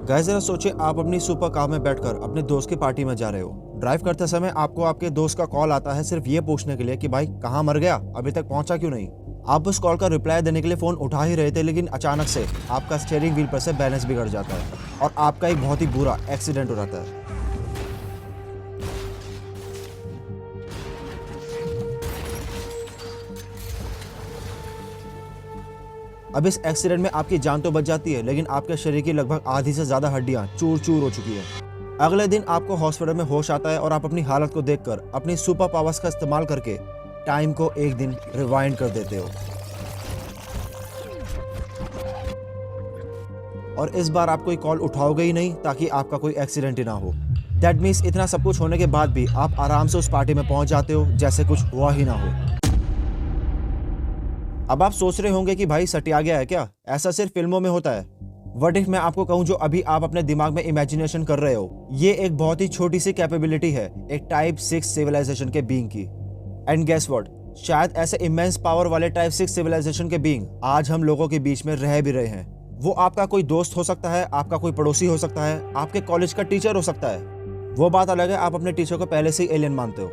Guys जरा सोचिए आप अपनी सुपर कार में बैठकर अपने दोस्त की पार्टी में जा रहे हो। ड्राइव करते समय आपको आपके दोस्त का कॉल आता है सिर्फ ये पूछने के लिए कि भाई कहाँ मर गया, अभी तक पहुंचा क्यों नहीं। आप उस कॉल का रिप्लाई देने के लिए फोन उठा ही रहे थे, लेकिन अचानक से आपका स्टीयरिंग व्हील पर से बैलेंस बिगड़ जाता है और आपका एक बहुत ही बुरा एक्सीडेंट हो जाता है। अब इस एक्सीडेंट में आपकी जान तो बच जाती है, लेकिन आपके शरीर की लगभग आधी से ज्यादा हड्डियां चूर चूर हो चुकी है। अगले दिन आपको हॉस्पिटल में होश आता है और आप अपनी हालत को देखकर अपनी सुपर पावर्स का इस्तेमाल करके टाइम को एक दिन रिवाइंड कर देते हो। और इस बार आप कोई कॉल उठाओगे ही नहीं ताकि आपका कोई एक्सीडेंट ही ना हो। दैट मीन्स इतना सब कुछ होने के बाद भी आप आराम से उस पार्टी में पहुंच जाते हो जैसे कुछ हुआ ही ना हो। अब आप सोच रहे होंगे कि भाई सटिया गया है क्या, ऐसा सिर्फ फिल्मों में होता है। व्हाट इफ मैं आपको कहूं जो अभी आप अपने दिमाग में इमेजिनेशन कर रहे हो, ये एक बहुत ही छोटी सी कैपेबिलिटी है एक टाइप 6 सिविलाइजेशन के बीइंग की। एंड गेस व्हाट, शायद ऐसे इमेंस पावर वाले टाइप 6 सिविलाइजेशन के बीइंग आज हम लोगों के बीच में रह भी रहे हैं। वो आपका कोई दोस्त हो सकता है, आपका कोई पड़ोसी हो सकता है, आपके कॉलेज का टीचर हो सकता है। वो बात अलग है आप अपने टीचर को पहले से ही एलियन मानते हो,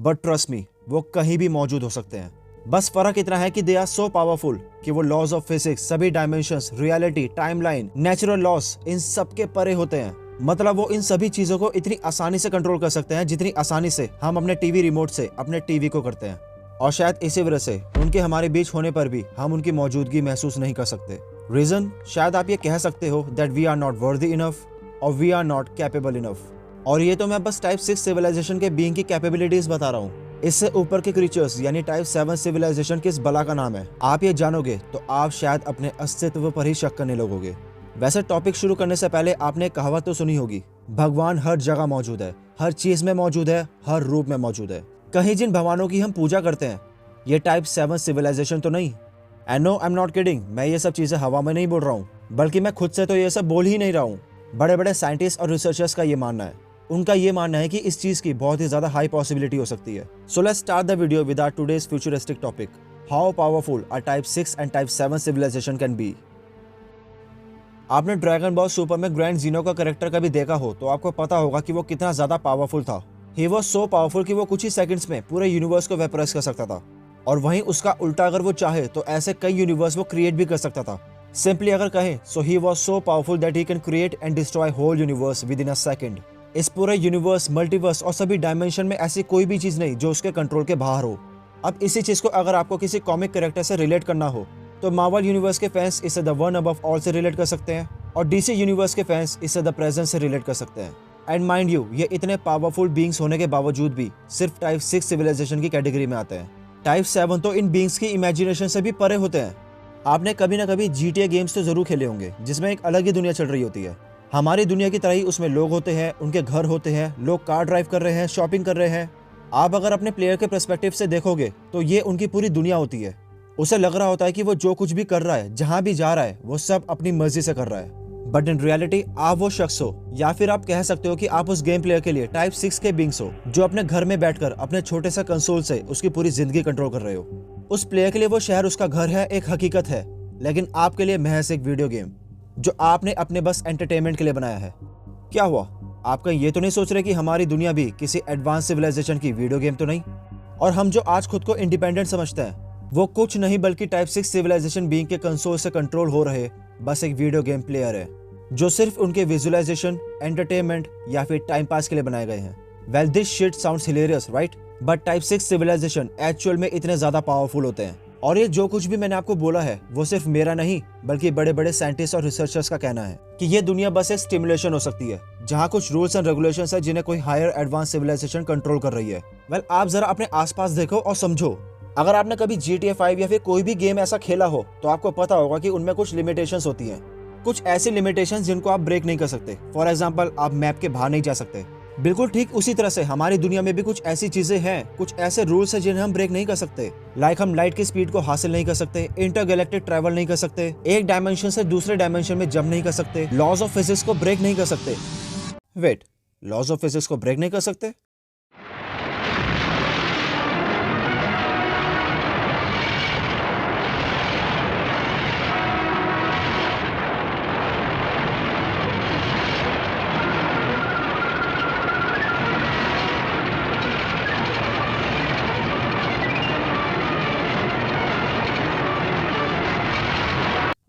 बट ट्रस्ट मी वो कहीं भी मौजूद हो सकते हैं। बस फर्क इतना है कि दे आर सो पावरफुल कि वो लॉज ऑफ फिजिक्स, सभी dimensions, reality, timeline, natural laws, इन सब के परे होते हैं। मतलब वो इन सभी चीजों को इतनी आसानी से कंट्रोल कर सकते हैं जितनी आसानी से हम अपने टीवी रिमोट से अपने टीवी को करते हैं। और शायद इसी वजह से उनके हमारे बीच होने पर भी हम उनकी मौजूदगी महसूस नहीं कर सकते। रीजन, शायद आप ये कह सकते हो that we are not worthy enough और we are not capable enough. और ये तो मैं बस टाइप 6 सिविलाइजेशन के बीइंग की कैपेबिलिटीज बता रहा हूँ। इससे ऊपर के क्रीचर्स यानी टाइप 7 सिविलाइजेशन किस बला का नाम है, आप ये जानोगे तो आप शायद अपने अस्तित्व पर ही शक करने लगोगे। वैसे टॉपिक शुरू करने से पहले आपने कहावत तो सुनी होगी, भगवान हर जगह मौजूद है, हर चीज में मौजूद है, हर रूप में मौजूद है। कहीं जिन भगवानों की हम पूजा करते हैं ये टाइप 7 सिविलाइजेशन तो नहीं। And no I am not kidding, मैं ये सब चीजें हवा में नहीं बोल रहा हूँ, बल्कि मैं खुद से तो ये सब बोल ही नहीं रहा हूँ। बड़े बड़े साइंटिस्ट और रिसर्चर्स का ये मानना है। उनका ये मानना है कि इस चीज की बहुत ही ज्यादा हाई पॉसिबिलिटी हो सकती है। So let's start the video with our today's futuristic topic, how powerful a type 6 and type 7 civilization can be. आपने ड्रैगन बॉल सुपर में ग्रैंड जीनो का कैरेक्टर कभी देखा हो तो आपको पता होगा कि वो कितना ज्यादा पावरफुल था। ही वाज सो पावरफुल कि वो कुछ ही सेकंड्स में पूरे यूनिवर्स को वेपराइज कर सकता था। और वहीं उसका उल्टा अगर वो चाहे तो ऐसे कई यूनिवर्स वो क्रिएट भी कर सकता था। सिंपली अगर कहें so he was so powerful that he can create and destroy whole universe within a second. इस पूरे यूनिवर्स, मल्टीवर्स और सभी डायमेंशन में ऐसी कोई भी चीज नहीं जो उसके कंट्रोल के बाहर हो। अब इसी चीज को अगर आपको किसी कॉमिक कैरेक्टर से रिलेट करना हो तो मार्वल यूनिवर्स के फैंस इसे द वन अबव ऑल से रिलेट कर सकते हैं और डीसी यूनिवर्स के फैंस इसे द प्रेजेंस से रिलेट कर सकते हैं। एंड माइंड यू, ये इतने पावरफुल बीइंग्स होने के बावजूद भी सिर्फ टाइप 6 सिविलाइजेशन की कैटेगरी में आते हैं। टाइप 7 तो इन बीइंग्स की इमेजिनेशन से भी परे होते हैं। आपने कभी ना कभी GTA गेम्स तो जरूर खेले होंगे जिसमें एक अलग ही दुनिया चल रही होती है। हमारी दुनिया की तरह ही उसमें लोग होते हैं, उनके घर होते हैं, लोग कार ड्राइव कर रहे हैं, शॉपिंग कर रहे हैं। आप अगर अपने प्लेयर के पर्सपेक्टिव से देखोगे तो ये उनकी पूरी दुनिया होती है। उसे लग रहा होता है कि वो जो कुछ भी कर रहा है, जहां भी जा रहा है, वो सब अपनी मर्जी से कर रहा है। बट इन रियलिटी आप वो शख्स हो, या फिर आप कह सकते हो कि आप उस गेम प्लेयर के लिए टाइप 6 के बीइंग्स हो जो अपने घर में बैठकर अपने छोटे सा कंसोल से उसकी पूरी जिंदगी कंट्रोल कर रहे हो। उस प्लेयर के लिए वो शहर उसका घर है, एक हकीकत है, लेकिन आपके लिए महज एक वीडियो गेम जो आपने अपने बस एंटरटेनमेंट के लिए बनाया है। क्या हुआ, आप कहीं ये तो नहीं सोच रहे कि हमारी दुनिया भी किसी एडवांस सिविलाइजेशन की वीडियो गेम तो नहीं? और हम जो आज खुद को इंडिपेंडेंट समझते हैं वो कुछ नहीं बल्कि टाइप 6 सिविलाइजेशन बीइंग के कंसोल से कंट्रोल हो रहे बस एक वीडियो गेम प्लेयर है जो सिर्फ उनके विजुअलाइजेशन, एंटरटेनमेंट या फिर टाइम पास के लिए बनाए गए हैं। Well this shit sounds hilarious right, but type 6 civilization actual में इतने ज्यादा पावरफुल होते हैं। और ये जो कुछ भी मैंने आपको बोला है वो सिर्फ मेरा नहीं बल्कि बड़े बड़े साइंटिस्ट और रिसर्चर्स का कहना है कि ये दुनिया बस एक स्टिमुलेशन हो सकती है जहाँ कुछ रूल्स एंड रेगुलेशंस है जिन्हें कोई हायर एडवांस सिविलाइजेशन कंट्रोल कर रही है। वेल आप जरा अपने आसपास देखो और समझो। अगर आपने कभी GTA 5 या फिर कोई भी गेम ऐसा खेला हो तो आपको पता होगा कि उनमें कुछ लिमिटेशंस होती हैं, कुछ ऐसी लिमिटेशंस जिनको आप ब्रेक नहीं कर सकते। फॉर एग्जाम्पल, आप मैप के बाहर नहीं जा सकते। बिल्कुल ठीक उसी तरह से हमारी दुनिया में भी कुछ ऐसी चीजें हैं, कुछ ऐसे रूल्स हैं जिन्हें हम ब्रेक नहीं कर सकते। लाइक हम लाइट की स्पीड को हासिल नहीं कर सकते, इंटरगैलेक्टिक ट्रैवल नहीं कर सकते, एक डायमेंशन से दूसरे डायमेंशन में जंप नहीं कर सकते, लॉज ऑफ फिजिक्स को ब्रेक नहीं कर सकते। वेट, लॉज ऑफ फिजिक्स को ब्रेक नहीं कर सकते?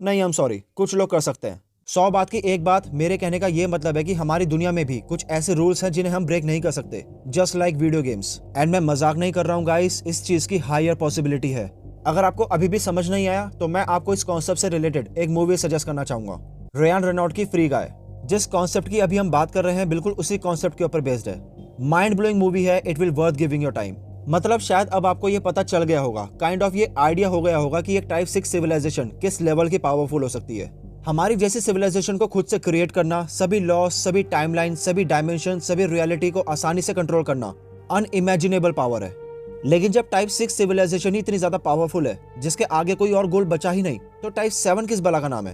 नहीं, I'm sorry, कुछ लोग कर सकते हैं। 100 बात की एक बात, मेरे कहने का ये मतलब है कि हमारी दुनिया में भी कुछ ऐसे रूल्स हैं जिन्हें हम ब्रेक नहीं कर सकते, just like video games. And मैं मजाक नहीं कर रहा हूँ गाइस, इस चीज की हायर पॉसिबिलिटी है। अगर आपको अभी भी समझ नहीं आया तो मैं आपको इस कॉन्सेप्ट से रिलेटेड एक मूवी सजेस्ट करना चाहूंगा, रेयान रेनॉल्ट की फ्री गाय। जिस कॉन्सेप्ट की अभी हम बात कर रहे हैं बिल्कुल उसी कॉन्सेप्ट के ऊपर बेस्ड है। माइंड ब्लोइंग मूवी है, it will worth giving your time. मतलब शायद अब आपको ये पता चल गया होगा, काइंड ऑफ ये आइडिया हो गया होगा कि एक टाइप 6 सिविलाइजेशन किस लेवल की पावरफुल हो सकती है। हमारी जैसी सिविलाइजेशन को खुद से क्रिएट करना, सभी लॉस, सभी टाइमलाइन, सभी डायमेंशन, सभी रियलिटी को आसानी से कंट्रोल करना अनइमेजिनेबल पावर है। लेकिन जब टाइप 6 सिविलाइजेशन ही इतनी ज्यादा पावरफुल है जिसके आगे कोई और गोल बचा ही नहीं, तो टाइप 7 किस बला का नाम है।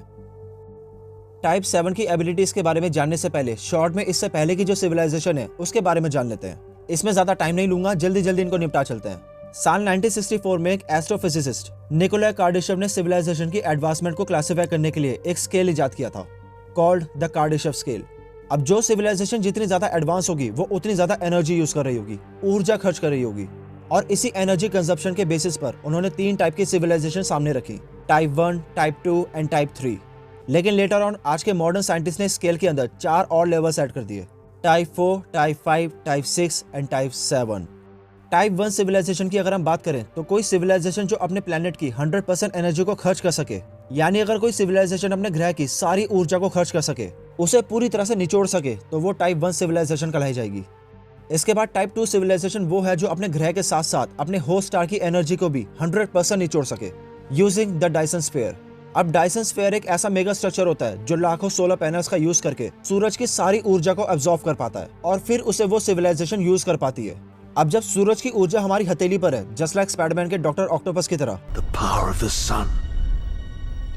टाइप 7 की एबिलिटीज के बारे में जानने से पहले शॉर्ट में इससे पहले की जो सिविलाइजेशन है उसके बारे में जान लेते हैं। इसमें ज्यादा टाइम नहीं लूंगा, जल्दी जल्दी इनको निपटा चलते हैं। साल 1964 में एक एस्ट्रोफिजिसिस्ट निकोलाई कार्डिशेव ने सिविलाइजेशन की एडवांसमेंट को क्लासिफाई करने के लिए एक स्केल इजाद किया था, कॉल्ड द कार्डिशेव स्केल। अब जो सिविलाइजेशन जितनी ज्यादा एडवांस होगी वो उतनी ज्यादा एनर्जी यूज कर रही होगी, ऊर्जा खर्च कर रही होगी, और इसी एनर्जी कंजप्शन के बेसिस पर उन्होंने 3 टाइप की सिविलाइजेशन सामने रखी, टाइप 1, टाइप 2 एंड टाइप 3। लेकिन लेटर ऑन आज के मॉडर्न साइंटिस्ट ने स्केल के अंदर 4 और लेवल्स ऐड कर दिए, type 4, type 5, type 6 and type 7। Type 1 civilization की अगर हम बात करें तो कोई सिविलाइजेशन जो अपने प्लेनेट की 100% एनर्जी को खर्च कर सके, यानी अगर कोई सिविलाइजेशन अपने ग्रह की सारी ऊर्जा को खर्च कर सके, उसे पूरी तरह से निचोड़ सके, तो वो टाइप 1 सिविलाइजेशन कहलाई जाएगी। इसके बाद टाइप 2 सिविलाइजेशन वो है जो अपने ग्रह के साथ साथ अपने होस्ट स्टार की एनर्जी को भी 100% निचोड़ सके यूजिंग द डायसन स्फीयर। अब डायसन स्फीयर एक ऐसा मेगा स्ट्रक्चर होता है जो लाखों सोलर पैनल्स का यूज करके सूरज की सारी ऊर्जा को एब्जॉर्ब कर पाता है और फिर उसे वो सिविलाइजेशन यूज कर पाती है। अब जब सूरज की ऊर्जा हमारी हथेली पर है, जस्ट लाइक स्पाइडरमैन के डॉक्टर ऑक्टोपस की तरह, The power of the sun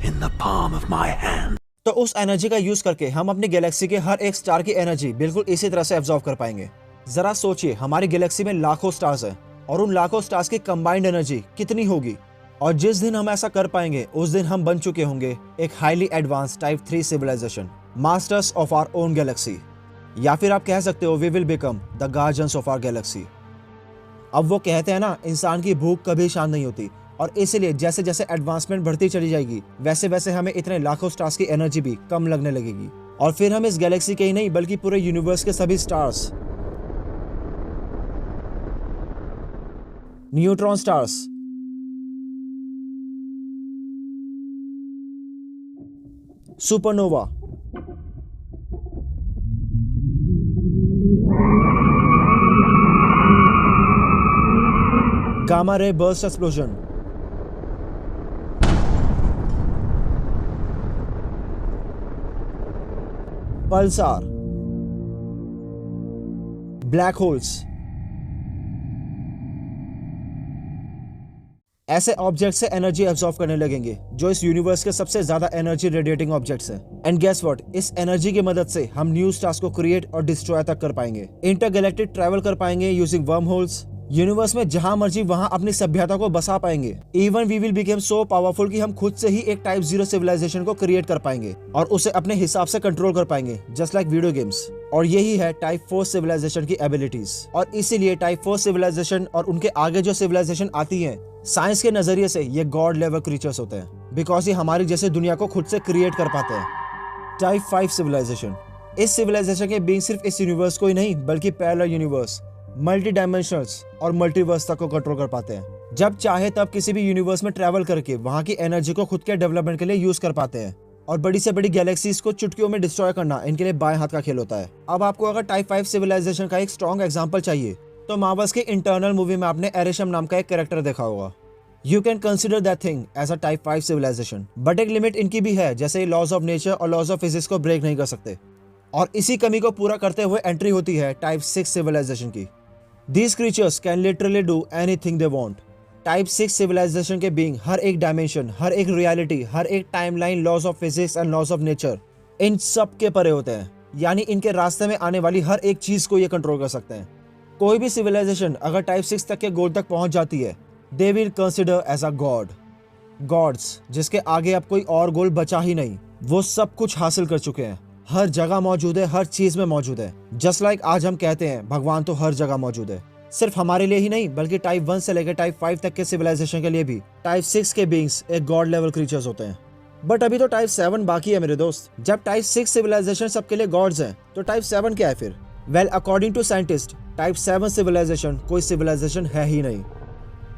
in the palm of my hand. तो उस एनर्जी का यूज करके हम अपनी गैलेक्सी के हर एक स्टार की एनर्जी बिल्कुल इसी तरह से एब्जॉर्ब कर पाएंगे। जरा सोचिए, हमारी गैलेक्सी में लाखों स्टार्स हैं और उन लाखों स्टार्स की कंबाइंड एनर्जी कितनी होगी। और जिस दिन हम ऐसा कर पाएंगे उस दिन हम बन चुके होंगे एक highly advance type 3 civilization, masters of our own galaxy, या फिर आप कह सकते हो we will become the guardians of our galaxy. अब वो कहते हैं ना, इंसान की भूख कभी शांत नहीं होती, और इसीलिए जैसे जैसे एडवांसमेंट बढ़ती चली जाएगी वैसे वैसे हमें इतने लाखों स्टार्स की एनर्जी भी कम लगने लगेगी, और फिर हम इस गैलेक्सी के ही नहीं बल्कि पूरे यूनिवर्स के सभी stars, neutron stars, supernova, gamma ray burst explosion, Pulsar, black holes, ऐसे ऑब्जेक्ट से एनर्जी एब्जॉर्ब करने लगेंगे जो इस यूनिवर्स के सबसे ज्यादा एनर्जी रेडिएटिंग ऑब्जेक्ट्स हैं। एंड गेस व्हाट, इस एनर्जी की मदद से हम न्यू स्टार्स को क्रिएट और डिस्ट्रॉय तक कर पाएंगे, इंटरगैलेक्टिक ट्रैवल कर पाएंगे यूजिंग वर्म होल्स, यूनिवर्स में जहां मर्जी वहां अपनी सभ्यता को बसा पाएंगे। Even we will become so powerful कि हम खुद से ही एक टाइप 0 सिविलाइजेशन को क्रिएट कर पाएंगे और उसे अपने हिसाब से कंट्रोल कर पाएंगे, जस्ट लाइक वीडियो गेम्स। और यही है टाइप 4 सिविलाइजेशन की एबिलिटीज। और इसीलिए टाइप 4 सिविलाइजेशन और उनके आगे जो सिविलाइजेशन आती है, साइंस के नजरिए से ये गॉड लेवल क्रीचर्स होते हैं, बिकॉज ये हमारी जैसे दुनिया को खुद से क्रिएट कर पाते हैं। टाइप 5 सिविलाइजेशन, इस सिविलाइजेशन के बीइंग सिर्फ इस यूनिवर्स को ही नहीं बल्कि पैरेलल यूनिवर्स, मल्टी डायमेंशनल्स और मल्टीवर्स तक को कंट्रोल कर पाते हैं। जब चाहे तब किसी भी यूनिवर्स में ट्रैवल करके वहां की एनर्जी को खुद के डेवलपमेंट के लिए यूज कर पाते हैं, और बड़ी से बड़ी गैलेक्सीज को चुटकियों में डिस्ट्रॉय करना इनके लिए बाएं हाथ का खेल होता है। अब आपको अगर टाइप 5 सिविलाइजेशन का एक स्ट्रॉन्ग एग्जांपल चाहिए तो मार्वल्स की इंटरनल मूवी में आपने एरेशम नाम का एक कैरेक्टर देखा होगा। You can consider that thing as a type 5 civilization, but एक लिमिट इनकी भी है, जैसे लॉज ऑफ नेचर और लॉज ऑफ फिजिक्स को ब्रेक नहीं कर सकते, और इसी कमी को पूरा करते हुए एंट्री होती है टाइप 6 सिविलाइजेशन की। These creatures can literally do anything they want. Type 6 civilization के बीइंग हर एक डायमेंशन, हर एक रियलिटी, हर एक timeline, laws of physics and laws of nature, इन सब के परे होते हैं। यानी इनके रास्ते में आने वाली हर एक चीज को ये कंट्रोल कर सकते हैं। कोई भी सिविलाइजेशन अगर टाइप 6 तक के गोल तक पहुंच जाती है, they will consider as a god, gods जिसके आगे अब कोई और गोल बचा ही नहीं। वो सब कुछ हासिल कर चुके हैं, हर जगह मौजूद है, हर चीज में मौजूद है। जस्ट लाइक आज हम कहते हैं भगवान तो हर जगह मौजूद है, सिर्फ हमारे लिए ही नहीं बल्कि टाइप 1 से लेकर टाइप 5 तक के सिविलाइजेशन के लिए भी टाइप 6 के बीइंग्स एक गॉड लेवल क्रीचर्स होते हैं। बट अभी तो टाइप 7 बाकी है मेरे दोस्त। जब टाइप 6 सिविलाइजेशन सबके लिए गॉड्स हैं, तो टाइप 7 क्या है फिर? Well, according to scientist, type 7 civilization कोई सिविलाइजेशन है ही नहीं,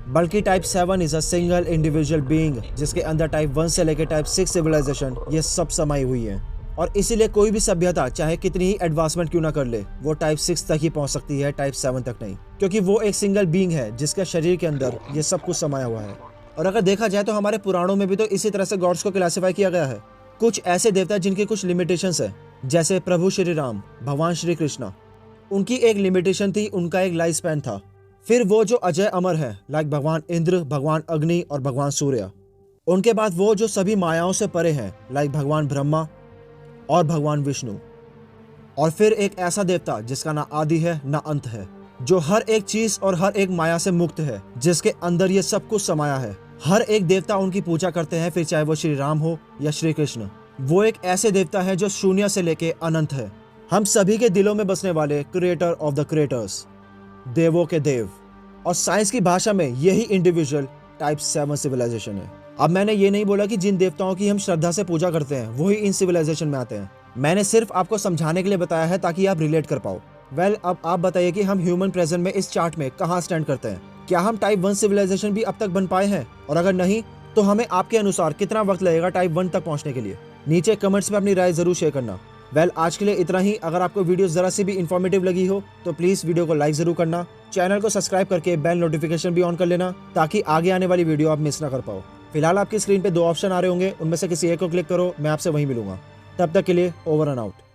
बल्कि type 7 is a single individual being, जिसके अंदर टाइप 1 से लेकर टाइप 6 सिविलाइजेशन ये सब समाई हुई है। और इसीलिए कोई भी सभ्यता चाहे कितनी ही एडवांसमेंट क्यों ना कर ले, वो टाइप 6 तक ही पहुंच सकती है, टाइप 7 तक नहीं, क्योंकि वो एक सिंगल बीइंग है जिसके शरीर के अंदर ये सब कुछ समाया हुआ है। और अगर देखा जाए तो हमारे पुराणों में भी तो इसी तरह से गॉड्स को क्लासिफाई किया गया है। कुछ ऐसे देवता जिनकी कुछ लिमिटेशंस है, जैसे प्रभु श्री राम, भगवान श्री कृष्णा, उनकी एक लिमिटेशन थी, उनका एक लाइफ स्पैन था। फिर वो जो अजय अमर है, लाइक भगवान इंद्र, भगवान अग्नि और भगवान सूर्य। उनके बाद वो जो सभी मायाओं से परे हैं, लाइक भगवान ब्रह्मा और भगवान विष्णु। और फिर एक ऐसा देवता जिसका ना आदि है ना अंत है, जो हर एक चीज और हर एक माया से मुक्त है, जिसके अंदर ये सब कुछ समाया है। हर एक देवता उनकी पूजा करते हैं, फिर चाहे वो श्री राम हो या श्री कृष्ण। वो एक ऐसे देवता है जो शून्य से लेके अनंत है, हम सभी के दिलों में बसने वाले क्रिएटर ऑफ द क्रिएटर्स, देवों के देव। और साइंस की भाषा में यही इंडिविजुअल टाइप 7 सिविलाइजेशन है। अब मैंने ये नहीं बोला कि जिन देवताओं की हम श्रद्धा से पूजा करते हैं वही इन सिविलाइजेशन में आते हैं। मैंने सिर्फ आपको समझाने के लिए बताया है ताकि आप रिलेट कर पाओ। वेल, अब आप बताइए कि हम ह्यूमन प्रेजेंट में इस चार्ट में कहाँ स्टैंड करते हैं? क्या हम टाइप 1 सिविलाइजेशन भी अब तक बन पाए हैं? और अगर नहीं, तो हमें आपके अनुसार कितना वक्त लगेगा टाइप 1 तक पहुंचने के लिए? नीचे कमेंट्स में अपनी राय जरूर शेयर करना। वेल, आज के लिए इतना ही। अगर आपको वीडियो जरा सी भी इन्फॉर्मेटिव लगी हो तो प्लीज वीडियो को लाइक जरूर करना, चैनल को सब्सक्राइब करके बेल नोटिफिकेशन भी ऑन कर लेना, ताकि आगे आने वाली वीडियो आप मिस ना कर पाओ। फिलहाल आपकी स्क्रीन पे 2 ऑप्शन आ रहे होंगे, उनमें से किसी एक को क्लिक करो, मैं आपसे वहीं मिलूंगा। तब तक के लिए ओवर एंड आउट।